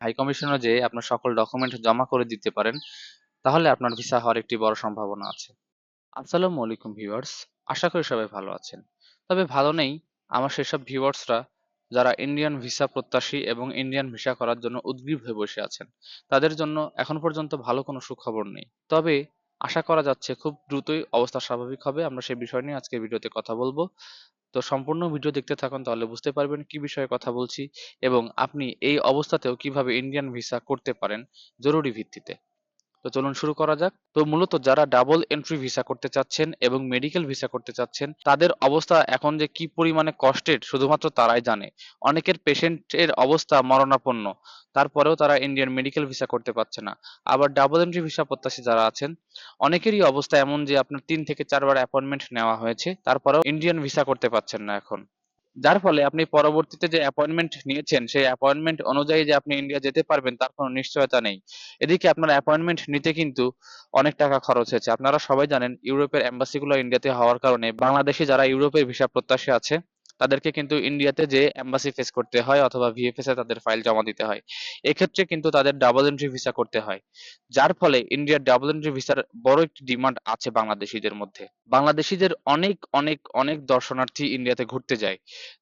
High কমিশনে যেয়ে আপনার সকল ডকুমেন্ট জমা করে দিতে পারেন, তাহলে আপনার ভিসা হওয়ার একটি বড় সম্ভাবনা আছে। আসসালামু আলাইকুম ভিউয়ার্স, আশা করি সবাই ভালো আছেন। তবে ভালো নেই আমার সেসব ভিউয়ার্সরা যারা ইন্ডিয়ান ভিসা প্রত্যাশী এবং ইন্ডিয়ান ভিসা করার জন্য উদগ্রীব হয়ে বসে আছেন। তাদের জন্য এখন পর্যন্ত ভালো কোনো সুখবর নেই। তবে আশা করা যাচ্ছে খুব দ্রুতই অবস্থা স্বাভাবিক হবে। আমরা সেই বিষয় নিয়ে আজকের ভিডিওতে কথা বলবো। তো সম্পূর্ণ ভিডিও দেখতে থাকুন, তাহলে বুঝতে পারবেন কি বিষয়ে কথা বলছি এবং আপনি এই অবস্থাতেও কিভাবে ইন্ডিয়ান ভিসা করতে পারেন জরুরি ভিত্তিতে। তো চলুন শুরু করা যাক। তো মূলত যারা ডাবল এন্ট্রি ভিসা করতে চাচ্ছেন এবং মেডিকেল ভিসা করতে চাচ্ছেন, তাদের অবস্থা এখন যে কি পরিমাণে কষ্টের শুধুমাত্র তারাই জানে। অনেকের পেশেন্টের অবস্থা মরণাপন্ন, তারপরেও তারা ইন্ডিয়ান মেডিকেল ভিসা করতে পারছে না। আবার ডাবল এন্ট্রি ভিসা প্রত্যাশী যারা আছেন, অনেকেরই অবস্থা এমন যে আপনার 3 থেকে 4 বার অ্যাপয়েন্টমেন্ট নেওয়া হয়েছে, তারপরেও ইন্ডিয়ান ভিসা করতে পারছেন না এখন। যার ফলে আপনি পরবর্তীতে যে অ্যাপয়েন্টমেন্ট নিয়েছেন, সেই অ্যাপয়েন্টমেন্ট অনুযায়ী যে আপনি ইন্ডিয়া যেতে পারবেন তার কোনো নিশ্চয়তা নেই। এদিকে আপনার অ্যাপয়েন্টমেন্ট নিতে কিন্তু অনেক টাকা খরচ হয়েছে। আপনারা সবাই জানেন ইউরোপের এম্বাসিগুলো ইন্ডিয়াতে হওয়ার কারণে বাংলাদেশী যারা ইউরোপের ভিসা প্রত্যাশী আছে, তাদেরকে কিন্তু ইন্ডিয়াতে যে এম্বাসি ফেস করতে হয় অথবা ভিএফএস এ তাদের ফাইল জমা দিতে হয়। এক্ষেত্রে কিন্তু তাদের ডাবল এন্ট্রি ভিসা করতে হয়। যার ফলে ইন্ডিয়ার ডাবল এন্ট্রি ভিসার বড় একটি ডিমান্ড আছে বাংলাদেশীদের মধ্যে। বাংলাদেশীদের অনেক অনেক অনেক দর্শনার্থী ইন্ডিয়াতে ঘুরতে যায়।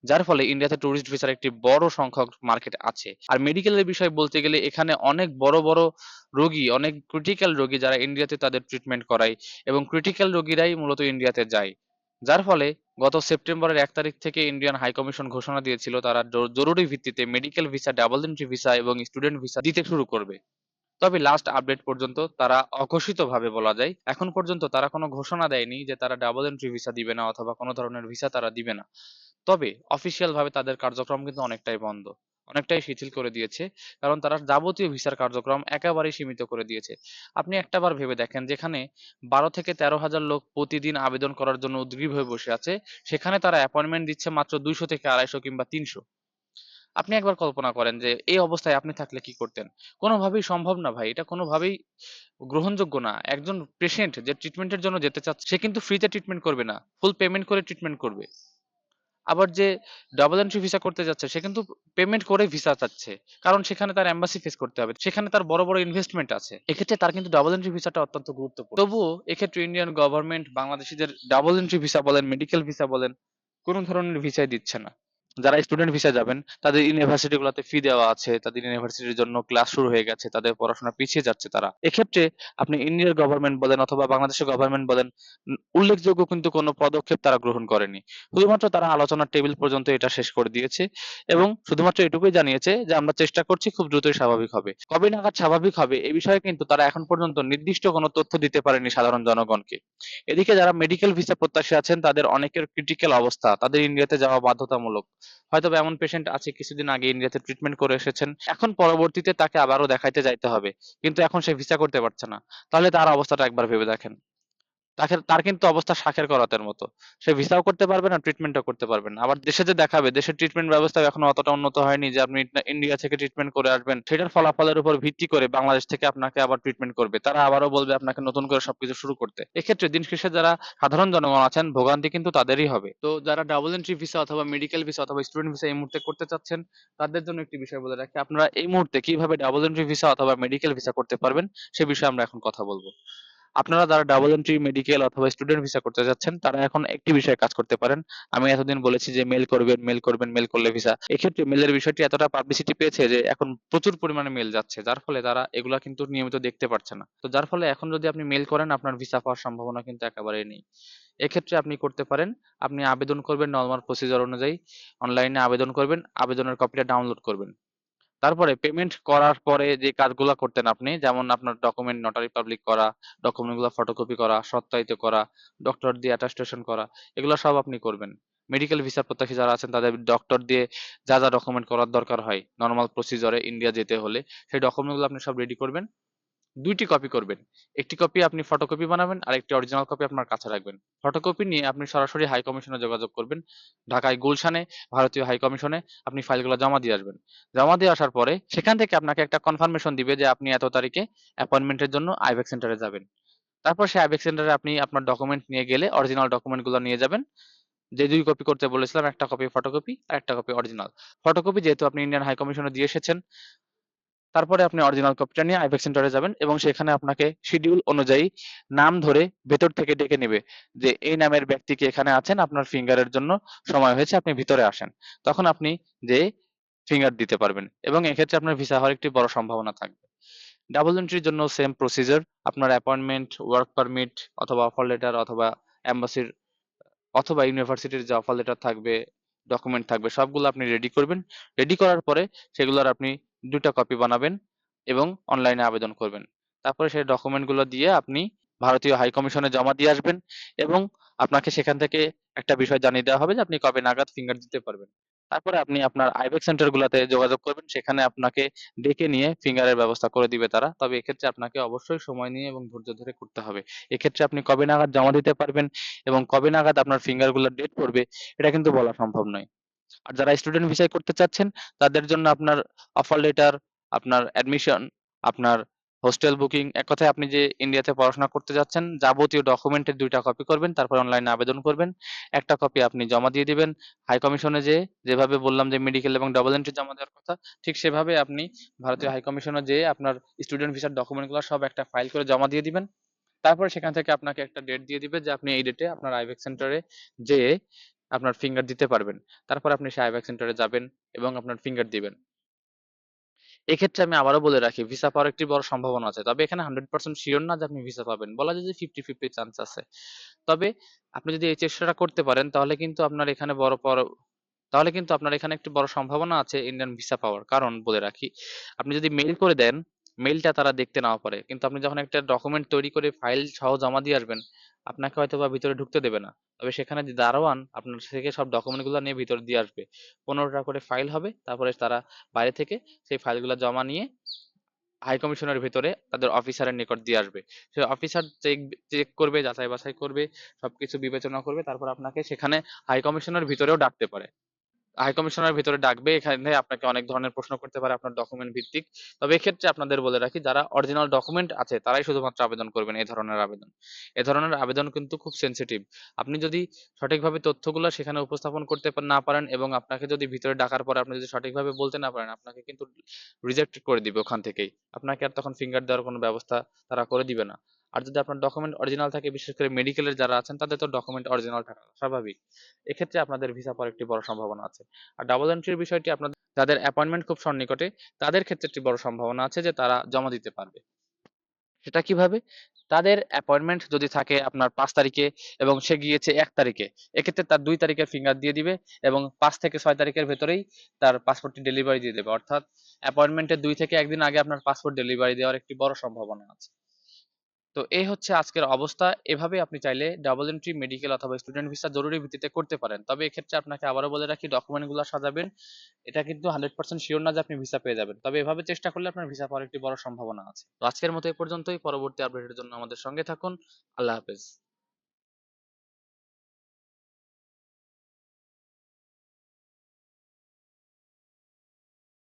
যার ফলে ইন্ডিয়াতে টুরিস্ট ভিসার একটি বড় সংখ্যক মার্কেট আছে। আর মেডিকেলের বিষয় বলতে গেলে এখানে অনেক বড় বড় রোগী, অনেক ক্রিটিক্যাল রোগী যারা ইন্ডিয়াতে তাদের ট্রিটমেন্ট করায় এবং ক্রিটিক্যাল রোগীরাই মূলত ইন্ডিয়াতে যায়। যার ফলে গত সেপ্টেম্বরের 1 তারিখ থেকে ইন্ডিয়ান হাই কমিশন ঘোষণা দিয়েছিল তারা জরুরি ভিত্তিতে medical visa, double entry visa এবং স্টুডেন্ট ভিসা দিতে শুরু করবে। তবে লাস্ট আপডেট পর্যন্ত তারা অঘোষিতভাবে বলা যায়, এখন পর্যন্ত তারা কোনো ঘোষণা দেয়নি যে তারা ডাবল এন্ট্রি ভিসা দিবে না অথবা কোনো ধরনের ভিসা তারা দিবে না। তবে অফিসিয়াল ভাবে তাদের কার্যক্রম কিন্তু অনেকটাই বন্ধ, অনেকটাই শিথিল করে দিয়েছে। কারণ তারা যাবতীয় ভিসার কার্যক্রম একেবারেই সীমিত করে দিয়েছে। আপনি একটাবার ভেবে দেখেন, যেখানে 12 থেকে 13 হাজার লোক প্রতিদিন আবেদন করার জন্য উদগ্রীব হয়ে বসে আছে, সেখানে তারা অ্যাপয়েন্টমেন্ট দিচ্ছে মাত্র 200 থেকে 250 কিংবা 300। আপনি একবার কল্পনা করেন যে এই অবস্থায় আপনি থাকলে কি করতেন? কোনোভাবেই সম্ভব না ভাই। এটা কোনোভাবেই গ্রহণযোগ্য না। একজন পেশেন্ট যে ট্রিটমেন্টের জন্য যেতে চাচ্ছে, সে কিন্তু ফ্রিতে ট্রিটমেন্ট করবে না। ফুল পেমেন্ট করে ট্রিটমেন্ট করবে। আবার যে ডাবল এন্ট্রি ভিসা করতে যাচ্ছে, সে কিন্তু পেমেন্ট করে ভিসা চাচ্ছে। কারণ সেখানে তার এম্বাসি ফেস করতে হবে। সেখানে তার বড় বড় ইনভেস্টমেন্ট আছে। এক্ষেত্রে তার কিন্তু ডাবল এন্ট্রি ভিসাটা অত্যন্ত গুরুত্বপূর্ণ। তবুও এক্ষেত্রে ইন্ডিয়ান গভর্নমেন্ট বাংলাদেশীদের ডাবল এন্ট্রি ভিসা বলেন, মেডিকেল ভিসা বলেন, কোনো ধরনের ভিসাই দিচ্ছে না। যারা স্টুডেন্ট ভিসা যাবেন তাদের ইউনিভার্সিটি গুলোতে ফি দেওয়া আছে, তাদের ইউনিভার্সিটির জন্য ক্লাস শুরু হয়ে গেছে, তাদের পড়াশোনা পিছিয়ে যাচ্ছে তারা। এক্ষেত্রে আপনি ইন্ডিয়ার গভর্নমেন্ট বলেন অথবা বাংলাদেশের গভর্নমেন্ট বলেন, উল্লেখযোগ্য কিন্তু কোনো পদক্ষেপ তারা গ্রহণ করেনি। শুধুমাত্র তারা আলোচনার টেবিল পর্যন্ত এটা শেষ করে দিয়েছে এবং শুধুমাত্র এটুকুই জানিয়েছে যে আমরা চেষ্টা করছি, খুব দ্রুতই স্বাভাবিক হবে। কবে নাগাদ স্বাভাবিক হবে এ বিষয়ে কিন্তু তারা এখন পর্যন্ত নির্দিষ্ট কোনো তথ্য দিতে পারেনি সাধারণ জনগণকে। এদিকে যারা মেডিকেল ভিসা প্রত্যাশী আছেন তাদের অনেকের ক্রিটিক্যাল অবস্থা, তাদের ইন্ডিয়াতে যাওয়া বাধ্যতামূলক। হয়তোবা এমন পেশেন্ট আছে কিছুদিন আগে ইন্ডিয়াতে ট্রিটমেন্ট করে এসেছেন, এখন পরবর্তীতে তাকে আবারও দেখাইতে যাইতে হবে, কিন্তু এখন সে ভিসা করতে পারছে না। তাহলে তার অবস্থাটা একবার ভেবে দেখেন। তাকে, তার কিন্তু অবস্থা শাকের করাতের মতো। সে ভিসাও করতে পারবে না, ট্রিটমেন্টও করতে পারবে না। আবার দেশে যে দেখাবে, দেশের ট্রিটমেন্ট ব্যবস্থা এখনো অতটা উন্নত হয়নি যে আপনি ইন্ডিয়া থেকে ট্রিটমেন্ট করে আসবেন, সেটার ফলাফলের উপর ভিত্তি করে বাংলাদেশ থেকে আপনাকে আবার ট্রিটমেন্ট করবে। তারা আবারও বলবে আপনাকে নতুন করে সবকিছু শুরু করতে। এক্ষেত্রে দিন শেষে যারা সাধারণ জনগণ আছেন, ভোগান্তি কিন্তু তাদেরই হবে। তো যারা ডাবল এন্ট্রি ভিসা অথবা মেডিকেল ভিসা অথবা স্টুডেন্ট ভিসা এই মুহূর্তে করতে চাচ্ছেন, তাদের জন্য একটি বিষয় বলে রাখি, আপনারা এই মুহূর্তে কিভাবে ডাবল এন্ট্রি ভিসা অথবা মেডিকেল ভিসা করতে পারবেন সে বিষয়ে আমরা এখন কথা বলবো। আপনারা যারা ডাবল এন্ট্রি, মেডিকেল অথবা স্টুডেন্ট ভিসা করতে যাচ্ছেন, তারা এখন একটি বিষয়ে কাজ করতে পারেন। আমি এতদিন বলেছি যে মেল করবেন, মেল করবেন, মেল করলে ভিসা। এক্ষেত্রে মেলের বিষয়টি এতটা পাবলিসিটি পেয়েছে যে এখন প্রচুর পরিমাণে মেল যাচ্ছে। যার ফলে তারা এগুলা কিন্তু নিয়মিত দেখতে পারছে না। তো যার ফলে এখন যদি আপনি মেল করেন, আপনার ভিসা পাওয়ার সম্ভাবনা কিন্তু একেবারেই নেই। এক্ষেত্রে আপনি করতে পারেন, আপনি আবেদন করবেন নরমাল প্রসিজার অনুযায়ী। অনলাইনে আবেদন করবেন, আবেদনের কপিটা ডাউনলোড করবেন। তারপরে পেমেন্ট করার পরে যে কাজগুলা করতেন আপনি, যেমন আপনার ডকুমেন্ট নোটারি পাবলিক করা, ডকুমেন্টগুলো ফটোকপি করা, সত্যায়িত করা, ডক্টর দিয়ে অ্যাটাস্টেশন করা, এগুলো সব আপনি করবেন। মেডিকেল ভিসা প্রত্যাশী যারা আছেন তাদের ডক্টর দিয়ে যা যা ডকুমেন্ট করার দরকার হয় নরমাল প্রসিজারে ইন্ডিয়া যেতে হলে, সেই ডকুমেন্টগুলো আপনি সব রেডি করবেন। ২ টি কপি করবেন। একটি কপি আপনি ফটোকপি বানাবেন, আরেকটি অরিজিনাল কপি আপনার কাছে রাখবেন। ফটোকপি নিয়ে আপনি সরাসরি হাই কমিশনে যোগাযোগ করবেন। ঢাকায় গুলশানে ভারতীয় হাই কমিশনে আপনি ফাইলগুলো জমা দিয়ে আসবেন। জমা দিয়ে আসার পরে সেখান থেকে আপনাকে একটা কনফার্মেশন দিবে যে আপনি এত তারিখে অ্যাপয়েন্টমেন্টের জন্য আইব্যাক সেন্টারে যাবেন। তারপর সেই আইব্যাক সেন্টারে আপনি আপনার ডকুমেন্ট নিয়ে গেলে অরিজিনাল ডকুমেন্টগুলো নিয়ে যাবেন। যে ২ কপি করতে বলেছিলাম, একটা কপি ফটোকপি আর একটা কপি অরিজিনাল। ফটোকপি যেহেতু আপনি ইন্ডিয়ান হাই কমিশনে দিয়ে এসেছেন, তারপরে আপনি অরিজিনাল কপিটা নিয়ে আইব্যাক সেন্টারে যাবেন এবং সেখানে আপনাকে শিডিউল অনুযায়ী নাম ধরে ভেতর থেকে ডেকে নেবে যে এই নামের ব্যক্তি কি এখানে আছেন, আপনার ফিঙ্গারের জন্য সময় হয়েছে, আপনি ভিতরে আসেন। তখন আপনি যে ফিঙ্গার দিতে পারবেন এবং এক্ষেত্রে আপনার ভিসা হওয়ার একটি বড় সম্ভাবনা থাকবে। ডাবল এন্ট্রির জন্য সেম প্রসিজার, আপনার অ্যাপয়েন্টমেন্ট, ওয়ার্ক পারমিট অথবা অফার লেটার অথবা এম্বাসির অথবা ইউনিভার্সিটির যে অফার লেটার থাকবে, ডকুমেন্ট থাকবে, সবগুলো আপনি রেডি করবেন। রেডি করার পরে সেগুলোর আপনি ২ টা কপি বানাবেন এবং অনলাইনে আবেদন করবেন। তারপরে সেই ডকুমেন্টগুলো দিয়ে আপনি ভারতীয় হাই কমিশনে জমা দিয়ে আসবেন এবং আপনাকে সেখান থেকে একটা বিষয় জানিয়ে দেওয়া হবে যে আপনি কবে নাগাদ ফিঙ্গার দিতে পারবেন। তারপরে আপনি আপনার আইবেক সেন্টার গুলাতে যোগাযোগ করবেন। সেখানে আপনাকে ডেকে নিয়ে ফিঙ্গারের ব্যবস্থা করে দিবে তারা। তবে এক্ষেত্রে আপনাকে অবশ্যই সময় নিয়ে এবং ধৈর্য ধরে করতে হবে। এক্ষেত্রে আপনি কবে নাগাদ জমা দিতে পারবেন এবং কবে নাগাদ আপনার ফিঙ্গার গুলার ডেট পড়বে, এটা কিন্তু বলা সম্ভব নয়। আর যারা স্টুডেন্ট ভিসায় করতে চাচ্ছেন তাদের জন্য আপনার অফার লেটার, আপনার অ্যাডমিশন, আপনার হোস্টেল বুকিং, এক কথায় আপনি যে ইন্ডিয়াতে পড়াশোনা করতে যাচ্ছেন যাবতীয় ডকুমেন্টের ২ টা কপি করবেন, তারপর অনলাইনে আবেদন করবেন। একটা কপি আপনি জমা দিয়ে দিবেন হাই কমিশনে যেয়ে, যেভাবে বললাম যে মেডিকেল এবং ডাবল এন্ট্রি জমা দেওয়ার কথা, ঠিক সেভাবে আপনি ভারতীয় হাই কমিশনে যেয়ে আপনার স্টুডেন্ট ভিসার ডকুমেন্টগুলো সব একটা ফাইল করে জমা দিয়ে দিবেন। তারপরে সেখান থেকে আপনাকে একটা ডেট দিয়ে দিবে যে আপনি এই ডেটে আপনার আইবেক সেন্টারে যেয়ে আপনার ফিঙ্গার দিতে পারবেন। তারপর আপনি সেই আইব্যাক সেন্টারে যাবেন এবং আপনার ফিঙ্গার দিবেন। এক্ষেত্রে আমি আবারও বলে রাখি ভিসা পাওয়ার একটি বড় সম্ভাবনা আছে। তবে এখানে 100% সিওর না যে আপনি ভিসা পাবেন। বলা যায় যে 50-50 চান্স আছে। তবে আপনি যদি এই চেষ্টাটা করতে পারেন তাহলে কিন্তু আপনার এখানে একটি বড় সম্ভাবনা আছে ইন্ডিয়ান ভিসা পাওয়ার। কারণ বলে রাখি, আপনি যদি মেইল করে দেন, মেইলটা তারা দেখতে নাও পারে। কিন্তু আপনি যখন একটা ডকুমেন্ট তৈরি করে ফাইল সহ জমা দিয়ে আসবেন, আপনাকে হয়তোবা ভিতরে ঢুকতে দেবে না। তবে সেখানে যে দারোয়ান আপনার থেকে সব ডকুমেন্টগুলো নিয়ে ভিতরে দিয়ে আসবে। ১৫ টা করে ফাইল হবে। তারপরে তারা বাইরে থেকে সেই ফাইলগুলো জমা নিয়ে হাই কমিশনের ভেতরে তাদের অফিসারের নিকট দিয়ে আসবে। সে অফিসার চেক চেক করবে, যাচাই বাছাই করবে, সবকিছু বিবেচনা করবে। তারপর আপনাকে সেখানে হাই কমিশনের ভিতরেও ডাকতে পারে। হাই কমিশনার ভিতরে ডাকবে, এখানে আপনাকে অনেক ধরনের প্রশ্ন করতে পারে আপনার ডকুমেন্ট ভিত্তিক। তবে এক্ষেত্রে আপনাদের বলে রাখি যারা অরিজিনাল ডকুমেন্ট আছে তারাই শুধুমাত্র আবেদন করবেন এই ধরনের আবেদন। এ ধরনের আবেদন কিন্তু খুব সেনসিটিভ। আপনি যদি সঠিকভাবে তথ্যগুলো সেখানে উপস্থাপন করতে না পারেন এবং আপনাকে যদি ভিতরে ডাকার পরে আপনি যদি সঠিকভাবে বলতে না পারেন, আপনাকে কিন্তু রিজেক্ট করে দিবে ওখান থেকেই। আপনাকে আর তখন ফিঙ্গার দেওয়ার কোনো ব্যবস্থা তারা করে দিবে না। আর যদি আপনার ডকুমেন্ট অরিজিনাল থাকে, বিশেষ করে মেডিকেলের যারা আছেন তাদের তো ডকুমেন্ট অরিজিনাল থাকা স্বাভাবিক। এক্ষেত্রে আপনাদের ভিসা পাওয়ার একটি বড় সম্ভাবনা আছে। আর ডাবল এন্ট্রির বিষয়টি আপনাদের যাদের অ্যাপয়েন্টমেন্ট খুব সন্নিকটে তাদের ক্ষেত্রে একটি বড় সম্ভাবনা আছে যে তারা জমা দিতে পারবে। সেটা কিভাবে? তাদের অ্যাপয়েন্টমেন্ট যদি থাকে আপনার ৫ তারিখে এবং সে গিয়েছে ১ তারিখে, এক্ষেত্রে তার ২ তারিখের ফিঙ্গার দিয়ে দিবে এবং ৫ থেকে ৬ তারিখের ভেতরেই তার পাসপোর্টটি ডেলিভারি দিয়ে দেবে। অর্থাৎ অ্যাপয়েন্টমেন্টের ২ থেকে ১ দিন আগে আপনার পাসপোর্ট ডেলিভারি দেওয়ার একটি বড় সম্ভাবনা আছে। তো এই হচ্ছে আজকের অবস্থা। এভাবে আপনি চাইলে ডাবল এন্ট্রি, মেডিকেল অথবা স্টুডেন্ট ভিসা জরুরি ভিত্তিতে করতে পারেন। তবে এক্ষেত্রে আপনাকে আবারও বলে রাখি ডকুমেন্টগুলো সাজাবেন। এটা কিন্তু 100% সিওর না যে আপনি ভিসা পেয়ে যাবেন। তবে এভাবে চেষ্টা করলে আপনার ভিসা পাওয়ার একটি বড় সম্ভাবনা আছে। তো আজকের মতো এ পর্যন্তই। পরবর্তী আপডেটের জন্য আমাদের সঙ্গে থাকুন। আল্লাহ হাফেজ।